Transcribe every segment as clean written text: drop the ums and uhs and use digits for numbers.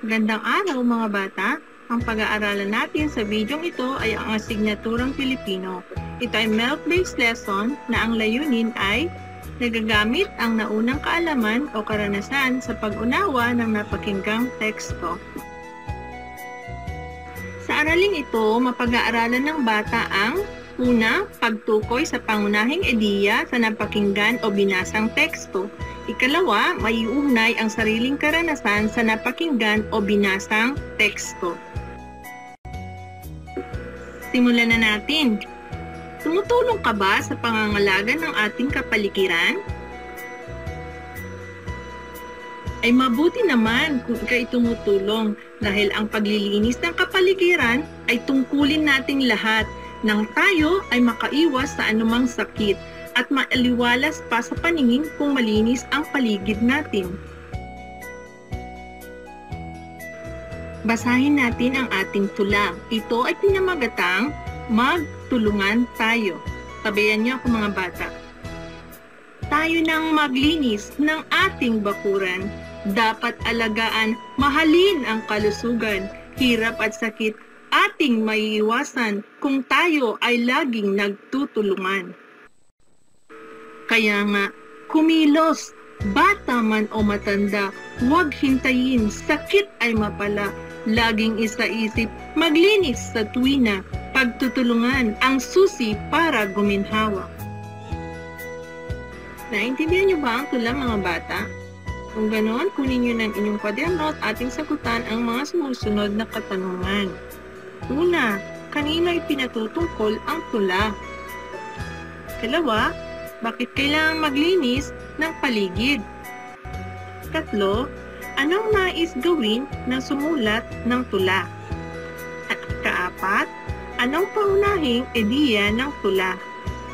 Gandang araw mga bata! Ang pag-aaralan natin sa videong ito ay ang asignaturang Pilipino. Ito ay MELC-based lesson na ang layunin ay nagagamit ang naunang kaalaman o karanasan sa pag-unawa ng napakinggang teksto. Sa araling ito, mapag-aaralan ng bata ang una, pagtukoy sa pangunahing ideya sa napakinggan o binasang teksto. Ikalawa, maiugnay ang sariling karanasan sa napakinggan o binasang teksto. Simulan na natin. Tumutulong ka ba sa pangangalaga ng ating kapaligiran? Ay mabuti naman kung ika'y tumutulong dahil ang paglilinis ng kapaligiran ay tungkulin nating lahat nang tayo ay makaiwas sa anumang sakit at maaliwalas pa sa paningin kung malinis ang paligid natin. Basahin natin ang ating tula. Ito ay pinamagatang Magtulungan Tayo. Tabayan niyo ako mga bata. Tayo nang maglinis ng ating bakuran. Dapat alagaan, mahalin ang kalusugan, hirap at sakit ating maiiwasan kung tayo ay laging nagtutulungan. Kaya nga, kumilos, bata man o matanda, huwag hintayin, sakit ay mapala, laging isaisip, maglinis sa tuwina, pagtutulungan ang susi para guminhawa. Naintindihan niyo ba ang tula mga bata? Kung ganoon, kunin niyo ng inyong kwaderno at ating sagutan ang mga sumusunod na katanungan. Una, kanino ipinatutungkol ang tula? Kalawa, bakit kailangang maglinis ng paligid? Tatlo, anong nais gawin ng sumulat ng tula? At kaapat, anong pangunahing ideya ng tula?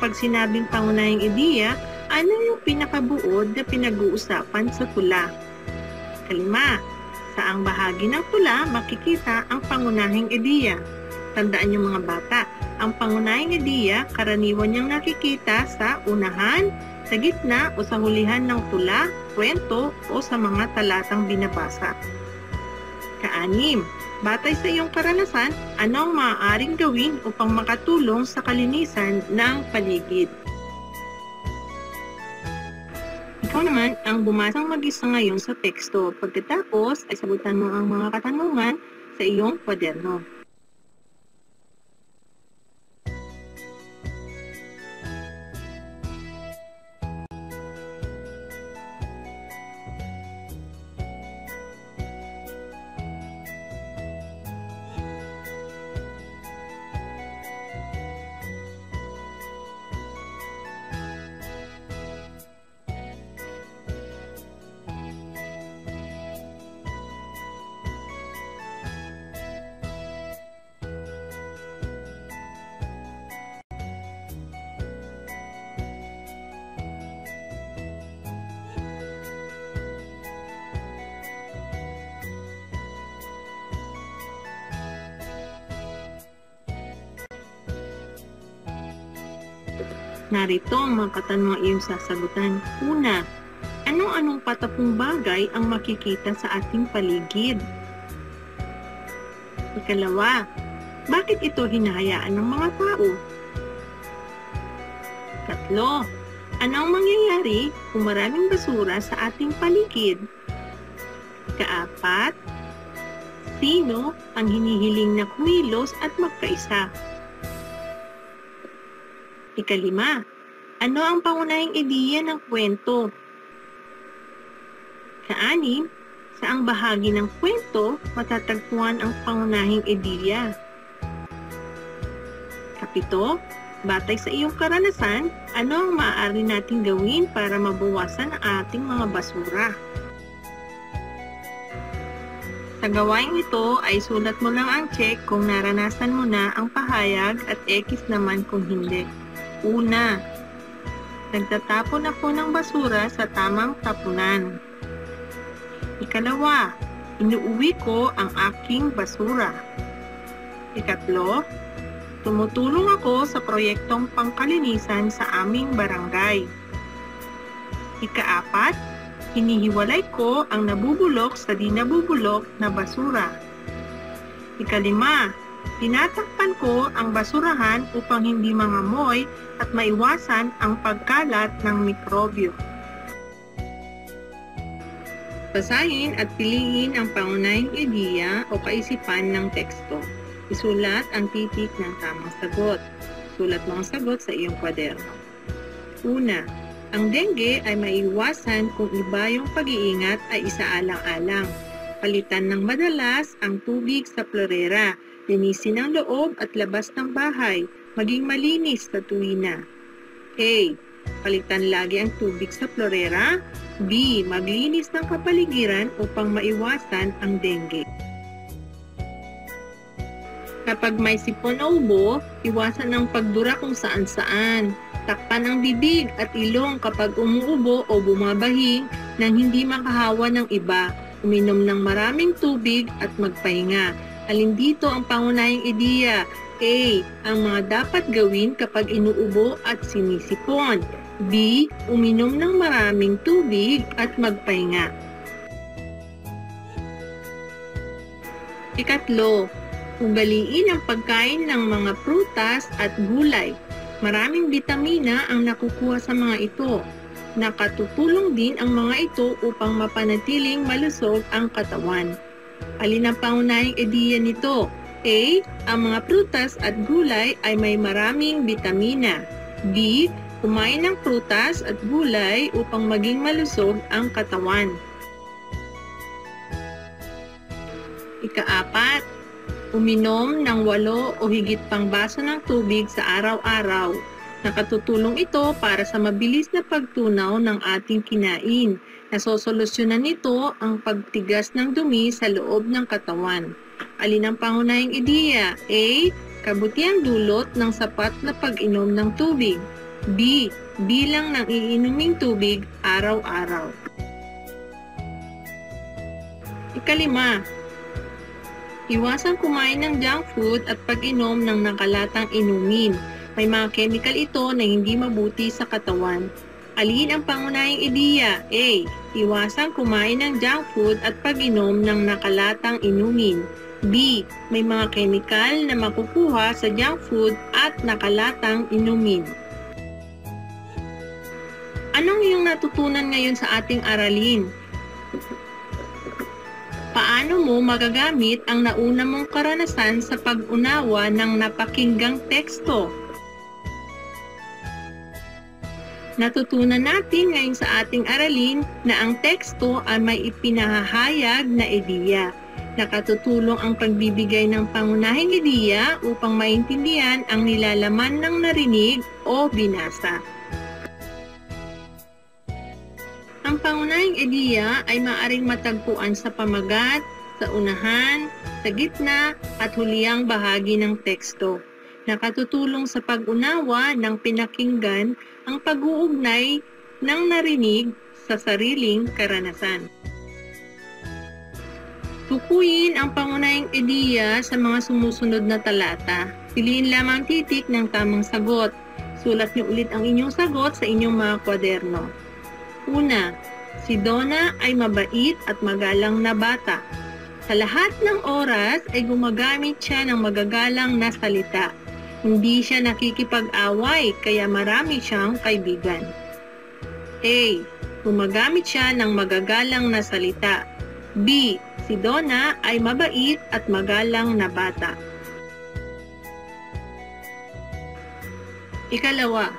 Pag sinabing pangunahing ideya, ano yung pinakabuod na pinag-uusapan sa tula? Kalima, saang bahagi ng tula makikita ang pangunahing ideya? Tandaan niyo mga bata, ang pangunahing ideya karaniwan niyang nakikita sa unahan, sa gitna o sa hulihan ng tula, kwento o sa mga talatang binabasa. Kaanim, batay sa iyong karanasan, ano ang maaaring gawin upang makatulong sa kalinisan ng paligid? Ikaw naman ang bumasang mag-isa ngayon sa teksto. Pagkatapos ay sagutan mo ang mga katanungan sa iyong kwaderno. Narito ang mga katanungang iyong sasagutan. Una, anong patapong bagay ang makikita sa ating paligid? Ikalawa, bakit ito hinahayaan ng mga tao? Tatlo, ano ang mangyayari kung maraming basura sa ating paligid? Kaapat, sino ang hinihiling na kumilos at magkaisa? Ikalima, ano ang pangunahing ideya ng kwento? Kaanim, saang bahagi ng kwento matatagpuan ang pangunahing ideya? Kapito, batay sa iyong karanasan, ano ang maaari nating gawin para mabawasan ang ating mga basura? Sa gawain ito ay sulat mo lang ang check kung naranasan mo na ang pahayag at X naman kung hindi. Una, nagtatapon ako ng basura sa tamang tapunan. Ikalawa, inuuwi ko ang aking basura. Ikatlo, tumutulong ako sa proyektong pangkalinisan sa aming barangay. Ikaapat, Hinihiwalay ko ang nabubulok sa di nabubulok na basura. Ikalima, tinatakpan ko ang basurahan upang hindi mangamoy at maiwasan ang pagkalat ng mikrobyo. Basahin at piliin ang pangunahing ideya o kaisipan ng teksto. Isulat ang titik ng tamang sagot. Sulat mga sagot sa iyong kwaderno. Una, ang dengue ay maiwasan kung iba yung pag-iingat ay isaalang-alang. Palitan ng madalas ang tubig sa plorera. Linisin ang loob at labas ng bahay. Maging malinis sa tuwina. A. Palitan lagi ang tubig sa plorera. B. Maglinis ng kapaligiran upang maiwasan ang dengue. Kapag may sipon o ubo, iwasan ang pagdura kung saan-saan. Takpan ang bibig at ilong kapag umuubo o bumabahing nang hindi makahawa ng iba. Uminom ng maraming tubig at magpahinga. Alin dito ang pangunahing ideya? A. Ang mga dapat gawin kapag inuubo at sinisipon. B. Uminom ng maraming tubig at magpahinga. Ikatlo, ugaliin ang pagkain ng mga prutas at gulay. Maraming bitamina ang nakukuha sa mga ito. Nakatutulong din ang mga ito upang mapanatiling malusog ang katawan. Alin ang pangunahing ideya nito? A. Ang mga prutas at gulay ay may maraming bitamina. B. Kumain ng prutas at gulay upang maging malusog ang katawan. Ikaapat, uminom ng 8 o higit pang baso ng tubig sa araw-araw. Nakatutulong ito para sa mabilis na pagtunaw ng ating kinain. Nasosolusyonan nito ang pagtigas ng dumi sa loob ng katawan. Alin ang pangunahing ideya? A. Kabutiang dulot ng sapat na pag-inom ng tubig. B. Bilang ng iinuming tubig araw-araw. Ikalima, iwasan kumain ng junk food at pag-inom ng nakalatang inumin. May mga chemical ito na hindi mabuti sa katawan. Alin ang pangunahing ideya? A. Iwasan kumain ng junk food at pag-inom ng nakalatang inumin. B. May mga chemical na makukuha sa junk food at nakalatang inumin. Anong iyong natutunan ngayon sa ating aralin? Paano mo magagamit ang nauna mong karanasan sa pag-unawa ng napakinggang teksto? Natutunan natin ngayon sa ating aralin na ang teksto ay may ipinahahayag na ideya. Nakatutulong ang pagbibigay ng pangunahing ideya upang maintindihan ang nilalaman ng narinig o binasa. Ang pangunahing ideya ay maaaring matagpuan sa pamagat, sa unahan, sa gitna at huliyang bahagi ng teksto. Nakatutulong sa pag-unawa ng pinakinggan ang pag-uugnay ng narinig sa sariling karanasan. Tukuyin ang pangunahing ideya sa mga sumusunod na talata. Piliin lamang titik ng tamang sagot. Sulat niyo ulit ang inyong sagot sa inyong mga kwaderno. Una, si Donna ay mabait at magalang na bata. Sa lahat ng oras ay gumagamit siya ng magagalang na salita. Hindi siya nakikipag-away kaya marami siyang kaibigan. A. Gumagamit siya ng magagalang na salita. B. Si Donna ay mabait at magalang na bata. Ikalawa,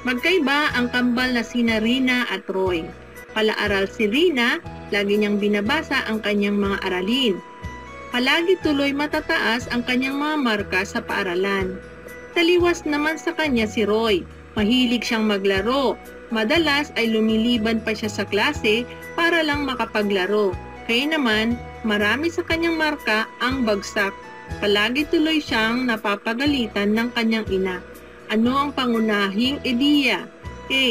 magkaiba ang kambal na sina Rina at Roy. Palaaral si Rina, lagi niyang binabasa ang kanyang mga aralin. Palagi tuloy matataas ang kanyang mga marka sa paaralan. Taliwas naman sa kanya si Roy. Mahilig siyang maglaro. Madalas ay lumiliban pa siya sa klase para lang makapaglaro. Kaya naman, marami sa kanyang marka ang bagsak. Palagi tuloy siyang napapagalitan ng kanyang ina. Ano ang pangunahing ideya? A.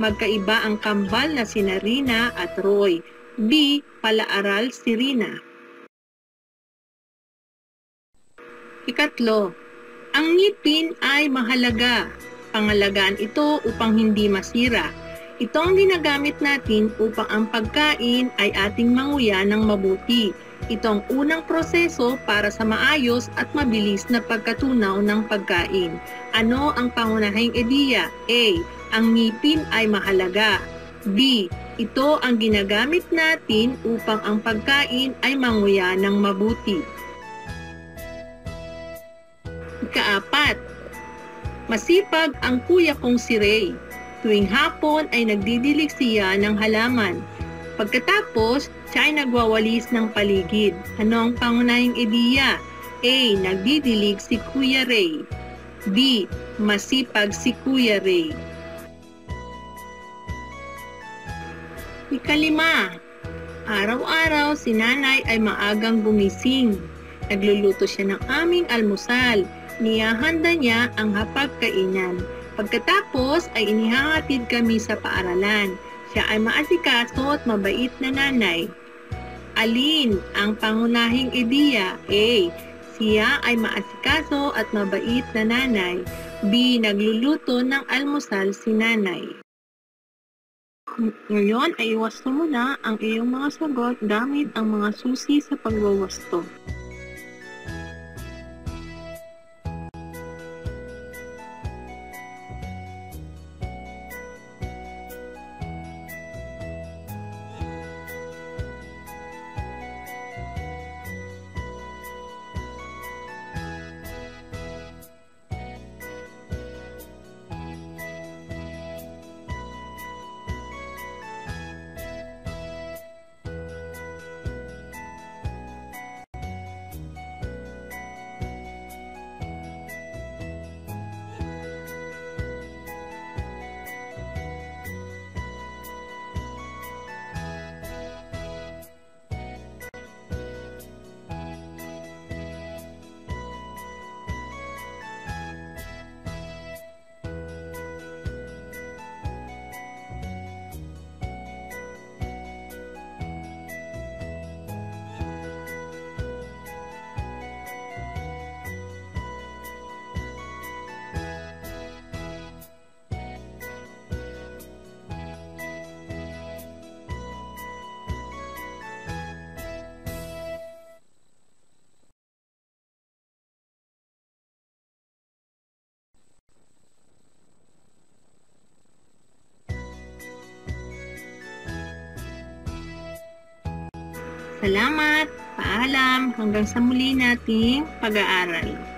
Magkaiba ang kambal na sina Rina at Roy. B. Palaaral si Rina. Ikatlo, ang ngipin ay mahalaga. Pangalagaan ito upang hindi masira. Ito ang ginagamit natin upang ang pagkain ay ating manguya ng mabuti. Ito ang unang proseso para sa maayos at mabilis na pagkatunaw ng pagkain. Ano ang pangunahing ideya? A. Ang ngipin ay mahalaga. B. Ito ang ginagamit natin upang ang pagkain ay manguya ng mabuti. Ikaapat, masipag ang kuya kong si Ray. Tuwing hapon ay nagdidilig siya ng halaman. Pagkatapos, siya ay nagwawalis ng paligid. Ano ang pangunahing ideya? A. Nagdidilig si Kuya Ray. B. Masipag si Kuya Ray. Ikalima, araw-araw si nanay ay maagang gumising. Nagluluto siya ng aming almusal. Niyahanda niya ang hapagkainan. Pagkatapos ay inihahatid kami sa paaralan. Siya ay maasikaso at mabait na nanay. Alin ang pangunahing ideya? A. Siya ay maasikaso at mabait na nanay. B. Nagluluto ng almusal si nanay. Ngayon ay iwasto mo na ang iyong mga sagot gamit ang mga susi sa pagwawasto. Salamat, paalam, hanggang sa muli nating pag-aaral.